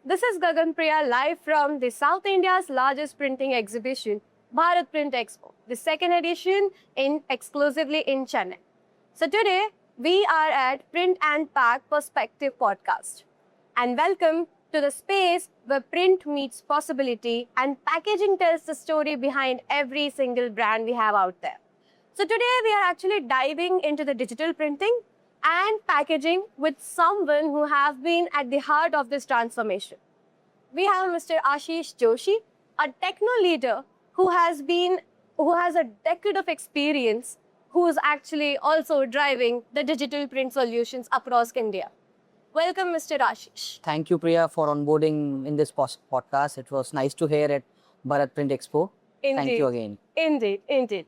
This is Gagan Priya live from the South India's largest printing exhibition, Bharat Print Expo, the second edition exclusively in Chennai. So today we are at Print and Pack Perspective podcast. And welcome to the space where print meets possibility and packaging tells the story behind every single brand we have out there. So today we are actually diving into the digital printing and packaging with someone who have been at the heart of this transformation. We have Mr. Ashish Joshi, a techno leader who has a decade of experience, who is actually also driving the digital print solutions across India. Welcome, Mr. Ashish. Thank you, Priya, for onboarding in this podcast. It was nice to hear at Bharat Print Expo. Thank you again. Indeed.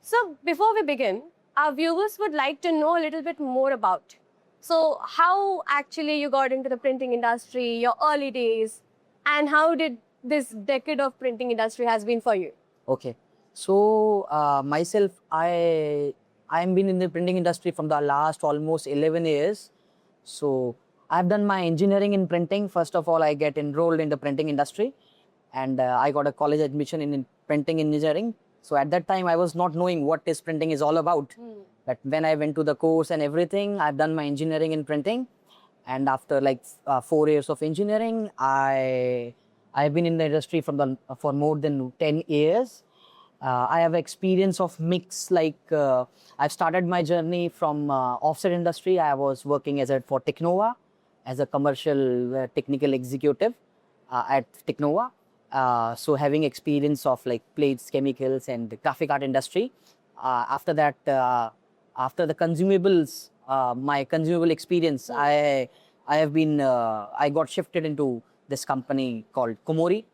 So before we begin, our viewers would like to know a little bit more about. So how actually you got into the printing industry, your early days, and how did this decade of printing industry has been for you? Okay. So myself, I'm been in the printing industry from the last almost 11 years. So I've done my engineering in printing. First of all, I get enrolled in the printing industry, and I got a college admission in printing engineering. So at that time, I was not knowing what this printing is all about. But when I went to the course and everything, I've done my engineering in printing. And after 4 years of engineering, I've been in the industry for more than 10 years. I have experience of mix, I've started my journey from offset industry. I was working for Technova as a commercial technical executive at Technova. So having experience of plates, chemicals, and graphic art industry. After that, after the consumables, my consumable experience, I got shifted into this company called Komori.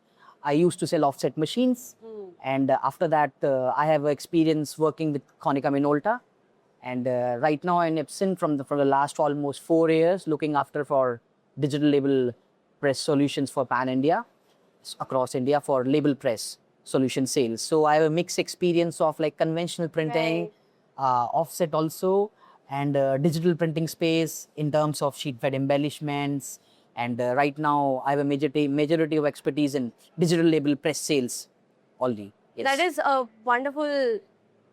I used to sell offset machines, and after that, I have experience working with Konica Minolta, and right now in Epson from the last almost 4 years, looking after for digital label press solutions for Pan India, across India for label press solution sales. So I have a mixed experience of conventional printing, offset also, and digital printing space in terms of sheet fed embellishments. And right now I have a majority of expertise in digital label press sales already. Yes. That is a wonderful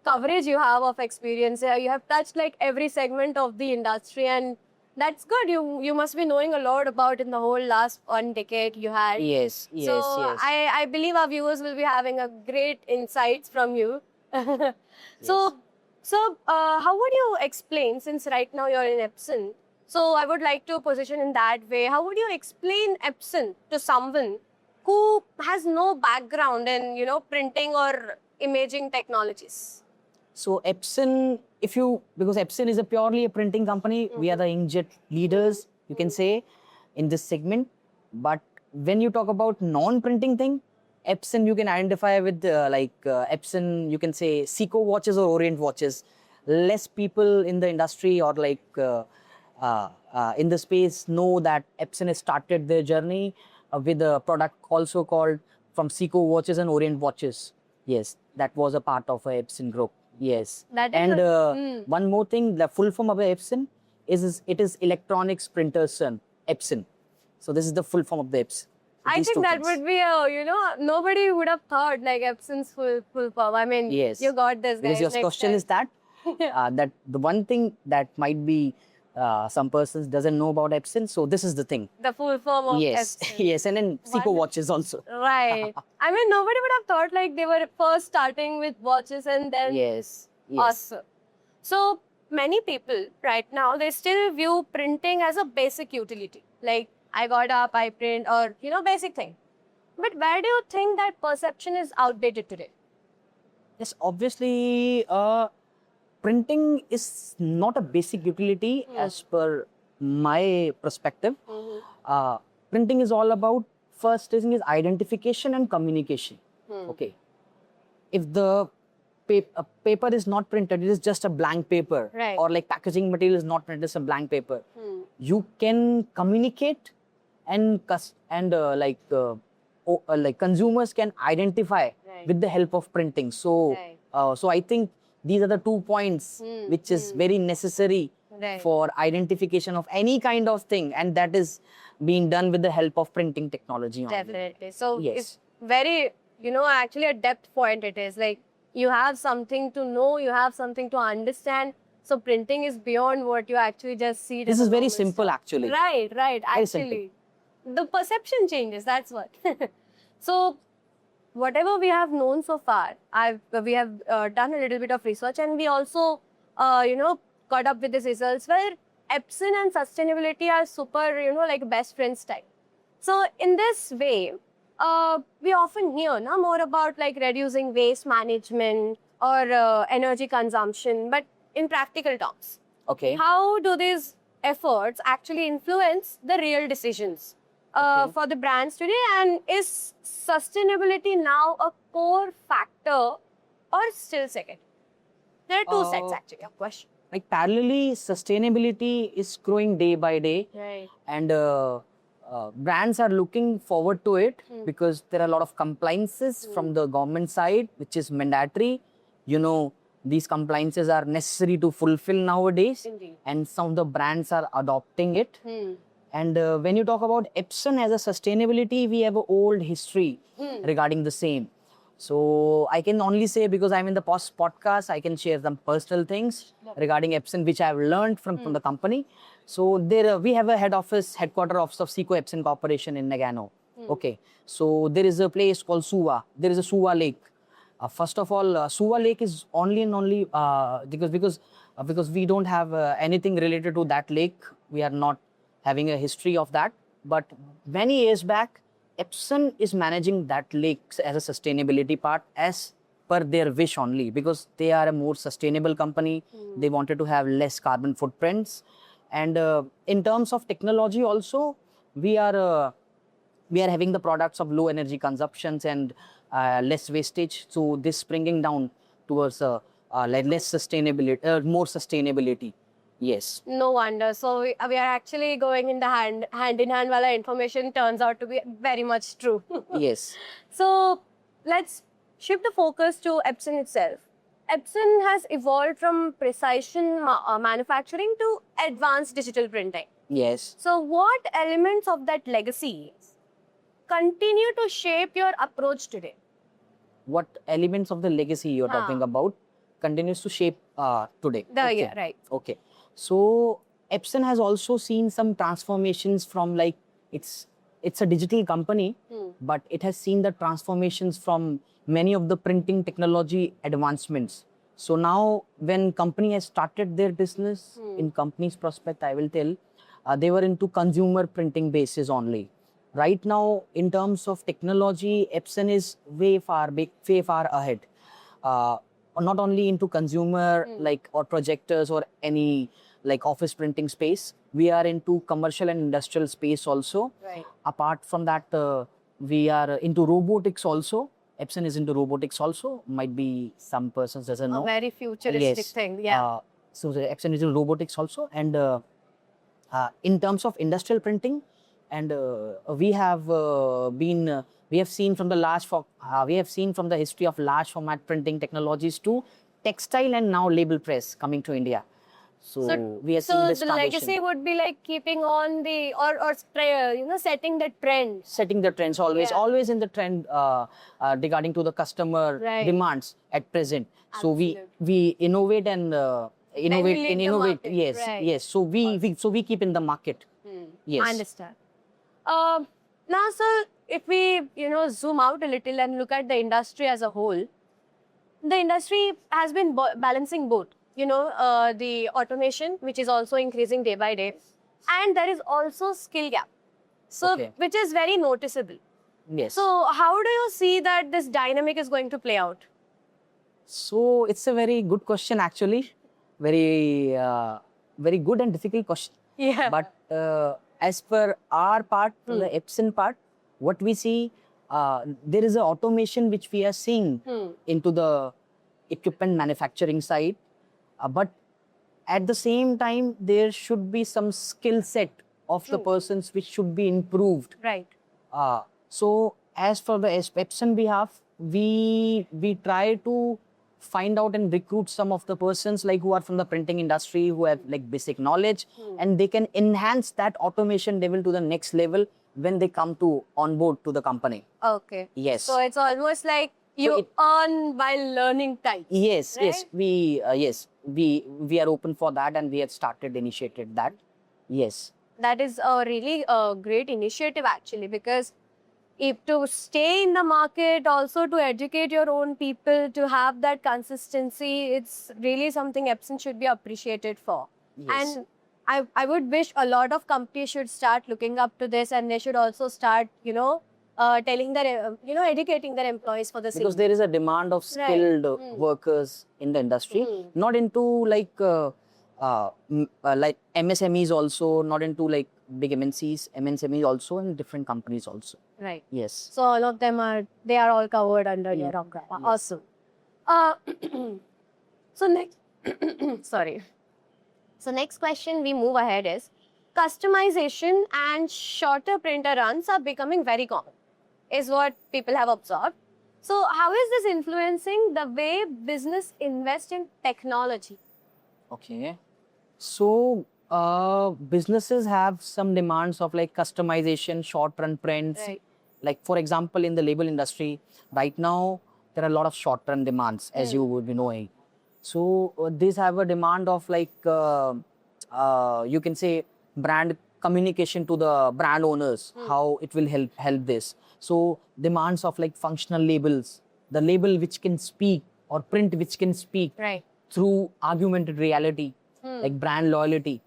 coverage you have of experience. You have touched every segment of the industry, and that's good. You must be knowing a lot about in the whole last 1 decade you had. Yes. So I believe our viewers will be having a great insights from you. So how would you explain, since right now you're in Epson, so I would like to position in that way, how would you explain Epson to someone who has no background in, printing or imaging technologies? So Epson, because Epson is purely a printing company, we are the inkjet leaders, you can say, in this segment. But when you talk about non-printing thing, Epson you can identify with Epson, you can say Seiko watches or Orient watches. Less people in the industry or in the space know that Epson has started their journey with a product also called from Seiko watches and Orient watches. Yes, that was a part of a Epson group. Yes. One more thing, the full form of Epson is Electronics Printers Son, Epson. So this is the full form of the Epson. I think that would be nobody would have thought Epson's full form. I mean, yes. You got this, guys. Because your question is that that the one thing that might be some persons doesn't know about Epson. So this is the thing. The full form of Epson. Yes, and then Seiko watches also. Right. I mean, nobody would have thought they were first starting with watches and then yes. Awesome. So many people right now, they still view printing as a basic utility. I got up, I print, or basic thing. But where do you think that perception is outdated today? Yes, obviously, printing is not a basic utility as per my perspective. Printing is all about, first thing is identification and communication. Okay. If the paper is not printed, it is just a blank paper. Right. Or packaging material is not printed, it's a blank paper. You can communicate and consumers can identify with the help of printing. So, so I think these are the 2 points which is very necessary Right. for identification of any kind of thing, and that is being done with the help of printing technology only. Definitely. So Yes. it's very, actually a depth point it is. Like you have something to know, you have something to understand. So printing is beyond what you actually just see. This as is a very normal simple stuff. actually. Right, right. Very simple. Actually, the perception changes. That's what. So whatever we have known so far, we have done a little bit of research, and we also, got up with these results where Epson and sustainability are super, like best friends type. So in this way, we often hear more about like reducing waste management or energy consumption, but in practical terms, Okay. how do these efforts actually influence the real decisions Okay. for the brands today? And is sustainability now a core factor or still second? There are two sets actually of question. Like parallelly, sustainability is growing day by day, Right. and brands are looking forward to it because there are a lot of compliances from the government side, which is mandatory. These compliances are necessary to fulfill nowadays, Indeed. and some of the brands are adopting it. Hmm. And when you talk about Epson as a sustainability, we have an old history regarding the same. So I can only say, because I'm in the podcast, I can share some personal things regarding Epson, which I've learned from the company. So there we have a headquarter office of Seco Epson Corporation in Nagano. Okay. So there is a place called Suwa. There is a Suwa Lake. First of all, Suwa Lake is only and only because we don't have anything related to that lake. We are not having a history of that. But many years back, Epson is managing that lake as a sustainability part as per their wish only, because they are a more sustainable company. They wanted to have less carbon footprints. And in terms of technology also, we are having the products of low energy consumptions and less wastage. So this bringing down towards less sustainability, more sustainability. Yes. No wonder. So we are actually going in the hand in hand while our information turns out to be very much true. Yes. So let's shift the focus to Epson itself. Epson has evolved from precision manufacturing to advanced digital printing. Yes. So what elements of that legacy continue to shape your approach today? What elements of the legacy you're talking about continues to shape today? Yeah, right. Okay. So Epson has also seen some transformations from, like, it's a digital company, but it has seen the transformations from many of the printing technology advancements. So now when company has started their business, in company's prospect, I will tell, they were into consumer printing basis only. Right now, in terms of technology, Epson is way far ahead. Not only into consumer like or projectors or any like office printing space, we are into commercial and industrial space also. Right. Apart from that, we are into robotics also. Epson is into robotics also. Might be some persons doesn't know. A very futuristic thing. Yeah. So the Epson is in robotics also, and in terms of industrial printing, and we have seen from the history of large format printing technologies to textile and now label press coming to India. So we are seeing this the transition. legacy would be like keeping on the setting the trend. Setting the trends always in the trend regarding to the customer demands at present. So we innovate and innovate. Yes, yes. So we keep in the market. Yes. I understand. Now, sir, if we zoom out a little and look at the industry as a whole, the industry has been balancing both. The automation, which is also increasing day by day, and there is also skill gap. So, which is very noticeable. Yes. So, how do you see that this dynamic is going to play out? So, it's a very good question actually. Very good and difficult question. Yeah. But as per our part, the Epson part, what we see, there is an automation which we are seeing into the equipment manufacturing side. But at the same time, there should be some skill set of the persons which should be improved. Right. So as for the Epson behalf, we try to find out and recruit some of the persons like who are from the printing industry, who have like basic knowledge, and they can enhance that automation level to the next level when they come to on board to the company. Okay. Yes. So it's almost like you earn while learning time. Yes, right? yes, we are open for that, and we have initiated that. Yes. That is a really great initiative actually, because if to stay in the market, also to educate your own people, to have that consistency, it's really something Epson should be appreciated for. Yes. And I would wish a lot of companies should start looking up to this, and they should also start, telling their, educating their employees for the same. Because there is a demand of skilled workers in the industry, not into like MSMEs also, not into like big MNCs also, and different companies also. Right. Yes. So all of them they are all covered under your umbrella. Awesome. So next, sorry. So next question we move ahead is, customization and shorter printer runs are becoming very common, is what people have observed. So how is this influencing the way business invest in technology? Okay. So businesses have some demands of like customization, short run prints. Right. Like for example, in the label industry, right now there are a lot of short run demands, as you would be knowing. So these have a demand of like you can say brand communication to the brand owners, how it will help this. So demands of like functional labels, the label which can speak, or print which can speak Right. through augmented reality, like brand loyalty,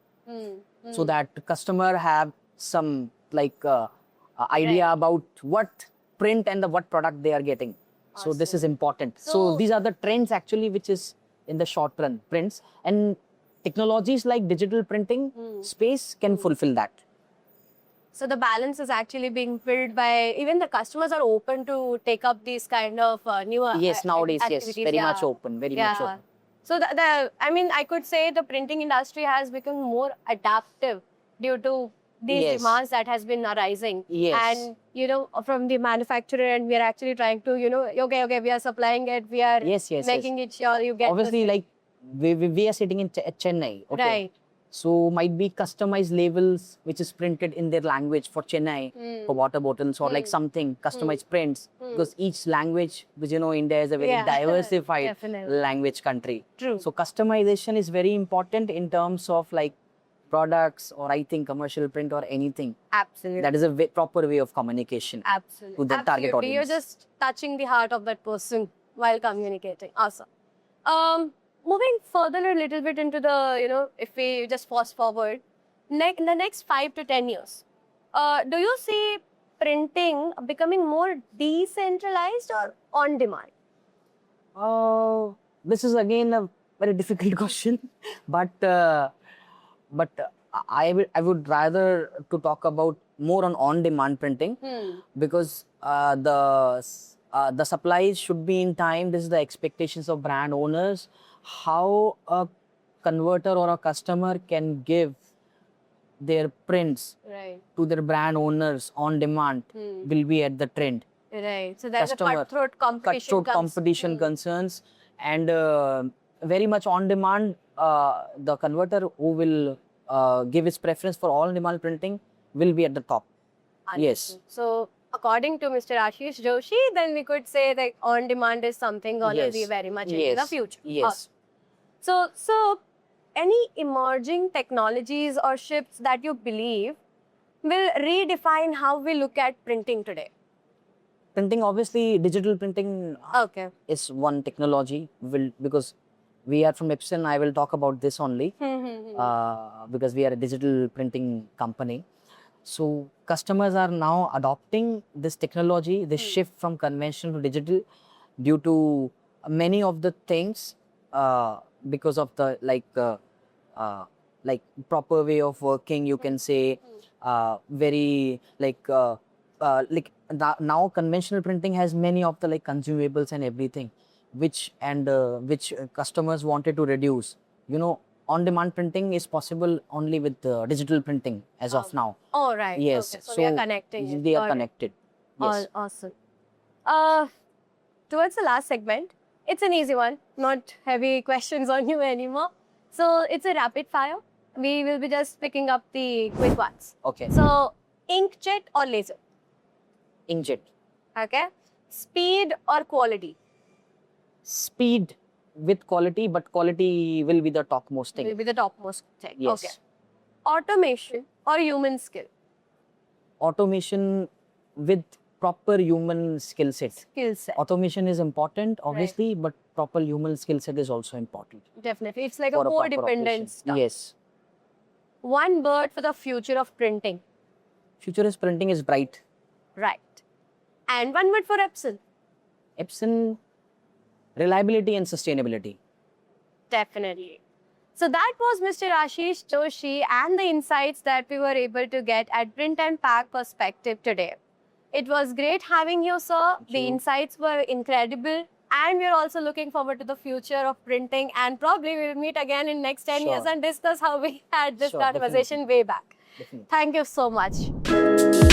so that customer have some like idea about what print and what product they are getting. So this is important. So these are the trends actually which is in the short run prints, and technologies like digital printing space can fulfill that. So the balance is actually being built by, even the customers are open to take up these kind of newer Yes, nowadays, yes, activities. very Yeah. much open, very much open. So I could say the printing industry has become more adaptive due to these Yes. demands that has been arising. Yes. And from the manufacturer, and we are actually trying to, okay, we are supplying it, we are Yes, making it sure you get Obviously, this. like we are sitting in Chennai, okay? Right. So might be customized labels which is printed in their language for Chennai, for water bottles, or like something customized prints, because each language, which India is a very Yeah. diversified Definitely. language country. True. So customization is very important in terms of like products, or I think commercial print or anything. Absolutely. That is a proper way of communication. Absolutely. To the target Absolutely. audience. You're just touching the heart of that person while communicating. Awesome. Moving further a little bit into the, if we just fast forward, in the next 5 to 10 years, do you see printing becoming more decentralized or on demand? This is again a very difficult question, but I would rather to talk about more on demand printing, because the supplies should be in time. This is the expectations of brand owners. How a converter or a customer can give their prints Right. to their brand owners on demand will be at the trend. Right. So there's Customer- a cutthroat competition. Cutthroat competition concerns, and very much on demand. The converter who will give his preference for all demand printing will be at the top. Yes. So according to Mr. Ashish Joshi, then we could say that on demand is something going to Yes. be very much in the future. Yes. So any emerging technologies or shifts that you believe will redefine how we look at printing today? Printing, obviously, digital printing Okay. is one technology. Because we are from Epson, I will talk about this only. Because we are a digital printing company. So customers are now adopting this technology, this shift from conventional to digital, due to many of the things, because of the like proper way of working, you can say, very now conventional printing has many of the like consumables and everything, which customers wanted to reduce. On demand printing is possible only with digital printing as of now. All right. Yes. Okay. So they are connecting it. They are Got it. connected. Yes. Awesome. Towards the last segment, It's an easy one, not heavy questions on you anymore. So it's a rapid fire. We will be just picking up the quick ones. Okay. So inkjet or laser? Inkjet. Okay. Speed or quality? Speed with quality, but quality will be the topmost Will thing. be the topmost thing. Yes. Okay. Automation or human skill? Automation with proper human skill set. Skill set. Automation is important, obviously, but proper human skill set is also important. Definitely. It's like for a proper co-dependent operation. stuff. Yes. One word for the future of printing. Future is printing is bright. Right. And one word for Epson. Epson, reliability and sustainability. Definitely. So that was Mr. Ashish Joshi and the insights that we were able to get at Print and Pack Perspective today. It was great having you, sir. Thank The you. insights were incredible. And we're also looking forward to the future of printing, and probably we'll meet again in next 10 years Sure. and discuss how we had this Sure, conversation way back. Definitely. Thank you so much.